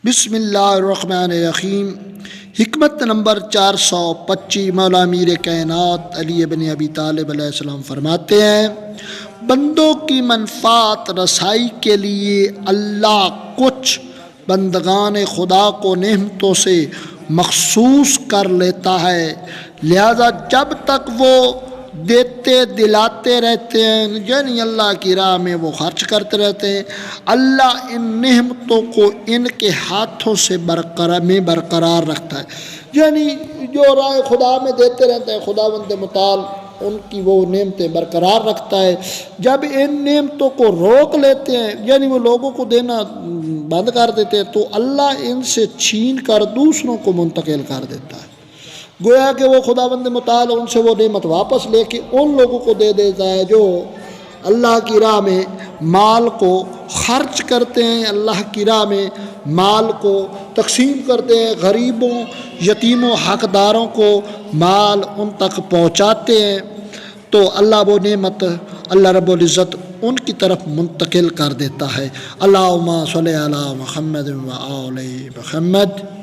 بسم اللہ الرحمن الرحیم۔ حکمت نمبر 425۔ مولا امیر کائنات علی بن ابی طالب علیہ السلام فرماتے ہیں، بندوں کی منفعت رسائی کے لیے اللہ کچھ بندگان خدا کو نعمتوں سے مخصوص کر لیتا ہے، لہذا جب تک وہ دیتے دلاتے رہتے ہیں، یعنی اللہ کی راہ میں وہ خرچ کرتے رہتے ہیں، اللہ ان نعمتوں کو ان کے ہاتھوں سے برقرار رکھتا ہے۔ یعنی جو راہ خدا میں دیتے رہتے ہیں، خداوند متعال ان کی وہ نعمتیں برقرار رکھتا ہے۔ جب ان نعمتوں کو روک لیتے ہیں، یعنی وہ لوگوں کو دینا بند کر دیتے ہیں، تو اللہ ان سے چھین کر دوسروں کو منتقل کر دیتا ہے۔ گویا کہ وہ خداوند متعال ان سے وہ نعمت واپس لے کے ان لوگوں کو دے دیتا ہے جو اللہ کی راہ میں مال کو خرچ کرتے ہیں، اللہ کی راہ میں مال کو تقسیم کرتے ہیں، غریبوں، یتیموں، حقداروں کو مال ان تک پہنچاتے ہیں، تو اللہ وہ نعمت اللہ رب العزت ان کی طرف منتقل کر دیتا ہے۔ اللہم صلی علی محمد و آل محمد۔